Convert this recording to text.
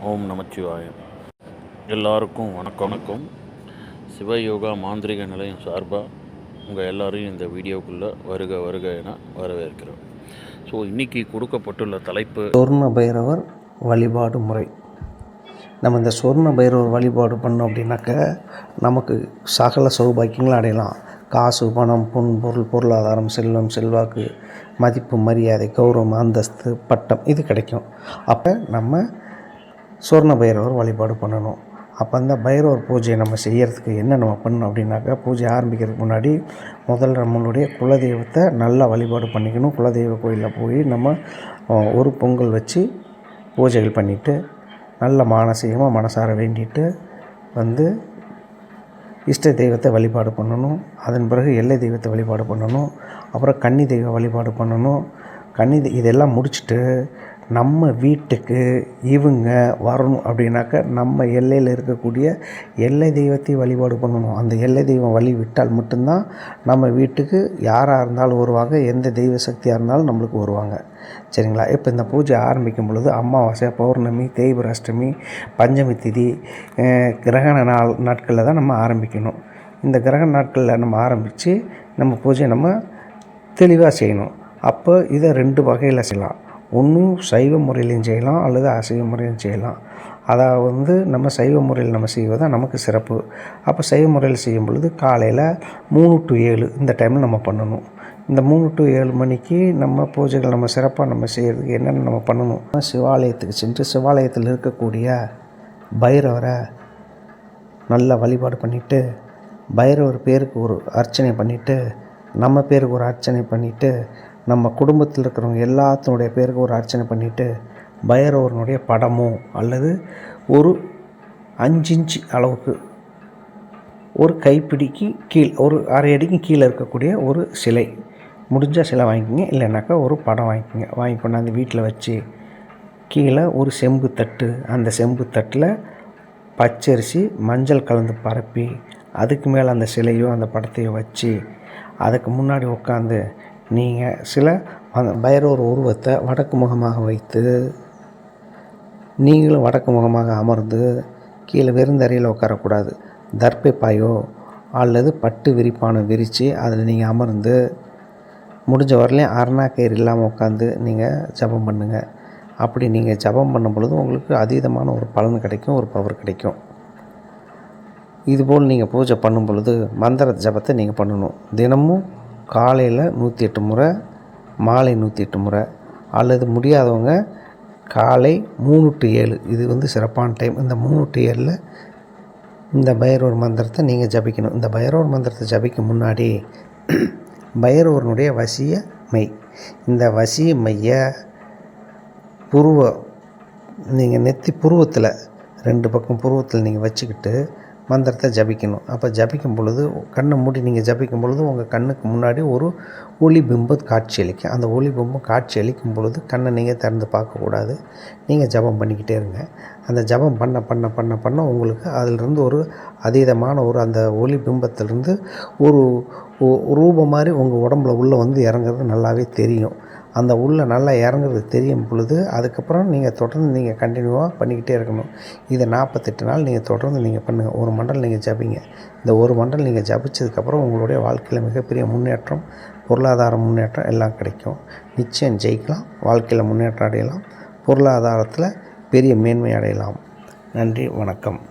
ஓம் நமச்சிவாயம். எல்லாருக்கும் வணக்கம். சிவயோகா மாந்திரிக நிலையம் சார்பாக உங்கள் எல்லோரையும் இந்த வீடியோக்குள்ளே வருக என வரவேற்கிறோம். ஸோ இன்றைக்கி கொடுக்கப்பட்டுள்ள தலைப்பு சொர்ண பைரவர் வழிபாடு முறை. நம்ம இந்த சொர்ண பைரவர் வழிபாடு பண்ணோம் அப்படின்னாக்க நமக்கு சகல சௌபாக்கியங்களும் அடையலாம். காசு, பணம், பொருள், பொருளாதாரம், செல்வம், செல்வாக்கு, மதிப்பு, மரியாதை, கௌரவம், அந்தஸ்து, பட்டம் இது கிடைக்கும். அப்போ நம்ம சொர்ண பைரவர் வழிபாடு பண்ணணும். அப்போ அந்த பைரவர் பூஜையை நம்ம செய்கிறதுக்கு என்ன நம்ம பண்ணணும் அப்படின்னாக்கா, பூஜை ஆரம்பிக்கிறதுக்கு முன்னாடி முதல்ல நம்மளுடைய குலதெய்வத்தை நல்லா வழிபாடு பண்ணிக்கணும். குலதெய்வ கோயிலில் போய் நம்ம ஒரு பொங்கல் வச்சு பூஜைகள் பண்ணிவிட்டு நல்ல மானசீகமாக மனசார வேண்டிட்டு வந்து இஷ்ட தெய்வத்தை வழிபாடு பண்ணணும். அதன் பிறகு எல்லை தெய்வத்தை வழிபாடு பண்ணணும். அப்புறம் கன்னி தெய்வ வழிபாடு பண்ணணும். இதெல்லாம் முடிச்சுட்டு நம்ம வீட்டுக்கு இவங்க வரணும் அப்படின்னாக்க நம்ம எல்லையில் இருக்கக்கூடிய எல்லை தெய்வத்தை வழிபாடு பண்ணணும். அந்த எல்லை தெய்வம் வழி விட்டால் மட்டும்தான் நம்ம வீட்டுக்கு யாராக இருந்தாலும் வருவாங்க, எந்த தெய்வ சக்தியாக இருந்தாலும் நம்மளுக்கு வருவாங்க. சரிங்களா? இப்போ இந்த பூஜை ஆரம்பிக்கும் பொழுது அமாவாசை, பௌர்ணமி, தேய்பிறை அஷ்டமி, பஞ்சமி திதி, கிரகண நாட்களில் தான் நம்ம ஆரம்பிக்கணும். இந்த கிரகண நாட்களில் நம்ம ஆரம்பித்து நம்ம பூஜை நம்ம தெளிவாக செய்யணும். அப்போ இதை 2 வகையில் செய்யலாம். ஒன்றும் சைவ முறையிலையும் செய்யலாம், அல்லது அசைவ முறையிலும் செய்யலாம். அதாவது நம்ம சைவ முறையில் நம்ம செய்வதுதான் நமக்கு சிறப்பு. அப்போ சைவ முறையில் செய்யும் பொழுது காலையில் 3 to 7 இந்த டைமில் நம்ம பண்ணணும். இந்த 3 to 7 மணிக்கு நம்ம பூஜைகள் நம்ம சிறப்பாக நம்ம செய்கிறதுக்கு என்னென்ன நம்ம பண்ணணும்? சிவாலயத்துக்கு சென்று சிவாலயத்தில் இருக்கக்கூடிய பைரவரை நல்லா வழிபாடு பண்ணிவிட்டு, பைரவர் பேருக்கு ஒரு அர்ச்சனை பண்ணிவிட்டு, நம்ம பேருக்கு ஒரு அர்ச்சனை பண்ணிவிட்டு, நம்ம குடும்பத்தில் இருக்கிறவங்க எல்லாத்தினுடைய பேருக்கு ஒரு அர்ச்சனை பண்ணிவிட்டு, பைரவனுடைய படமோ அல்லது ஒரு 5 இன்ச்சு அளவுக்கு ஒரு கைப்பிடிக்கு கீழ் ஒரு அரை அடிக்கு கீழே இருக்கக்கூடிய ஒரு சிலை, முடிஞ்சால் சிலை வாங்கிக்கோங்க. இல்லைனாக்கா ஒரு படம் வாங்கிக்கோங்க. வாங்கி கொண்டாந்து வீட்டில் வச்சு கீழே ஒரு செம்பு தட்டு, அந்த செம்பு தட்டில் பச்சரிசி மஞ்சள் கலந்து பரப்பி அதுக்கு மேலே அந்த சிலையோ அந்த படத்தையோ வச்சு அதுக்கு முன்னாடி உட்காந்து நீங்கள் சில அந்த பைரவர் உருவத்தை வடக்கு முகமாக வைத்து நீங்களும் வடக்கு முகமாக அமர்ந்து கீழே வெறுந்தரையில் உட்காரக்கூடாது. தர்பை பாயோ அல்லது பட்டு விரிப்பான விரித்து அதில் நீங்கள் அமர்ந்து முடிஞ்ச வரலையும் அருணாக்கயிறு இல்லாமல் உட்காந்து நீங்கள் ஜபம் பண்ணுங்கள். அப்படி நீங்கள் ஜபம் பண்ணும் பொழுது உங்களுக்கு அதீதமான ஒரு பலன் கிடைக்கும், ஒரு பவர் கிடைக்கும். இதுபோல் நீங்கள் பூஜை பண்ணும் பொழுது மந்திர ஜபத்தை நீங்கள் பண்ணணும். தினமும் காலையில் 108 முறை, மாலை 108 முறை, அல்லது முடியாதவங்க காலை 3 to 7 இது சிறப்பான டைம். இந்த 3 to 7 இந்த பைரவர் மந்திரத்தை நீங்கள் ஜபிக்கணும். இந்த பைரவர் மந்திரத்தை ஜபிக்கும் முன்னாடி பைரவனுடைய வசிய மை, இந்த வசிய மையை நீங்கள் நெத்தி புருவத்தில் 2 பக்கம் புருவத்தில் நீங்கள் வச்சுக்கிட்டு மந்திரத்தை ஜபிக்கணும். அப்போ ஜபிக்கும் பொழுது கண்ணை மூடி நீங்கள் ஜபிக்கும் பொழுது உங்கள் கண்ணுக்கு முன்னாடி ஒரு ஒளி பிம்பம் காட்சி அளிக்கும். அந்த ஒளி பிம்பம் காட்சி அளிக்கும் பொழுது கண்ணை நீங்கள் திறந்து பார்க்கக்கூடாது. நீங்கள் ஜபம் பண்ணிக்கிட்டே இருங்க. அந்த ஜபம் பண்ண பண்ண பண்ண பண்ண உங்களுக்கு அதிலிருந்து ஒரு அதீதமான ஒரு அந்த ஒளி பிம்பத்திலிருந்து ஒரு ரூபம் மாதிரி உங்கள் உடம்புல உள்ளே இறங்குறது நல்லாவே தெரியும். அந்த உள்ளே நல்லா இறங்குறது தெரியும் பொழுது அதுக்கப்புறம் நீங்கள் தொடர்ந்து நீங்கள் கண்டினியூவாக பண்ணிக்கிட்டே இருக்கணும். இதை 48 நாள் நீங்கள் தொடர்ந்து நீங்கள் பண்ணுங்கள். ஒரு மண்டல் நீங்கள் ஜபிங்க. இந்த ஒரு மண்டல் நீங்கள் ஜபிச்சதுக்கப்புறம் உங்களுடைய வாழ்க்கையில் மிகப்பெரிய முன்னேற்றம், பொருளாதார முன்னேற்றம் எல்லாம் கிடைக்கும். நிச்சயம் ஜெயிக்கலாம், வாழ்க்கையில் முன்னேற்றம் அடையலாம், பொருளாதாரத்தில் பெரிய மேன்மை அடையலாம். நன்றி, வணக்கம்.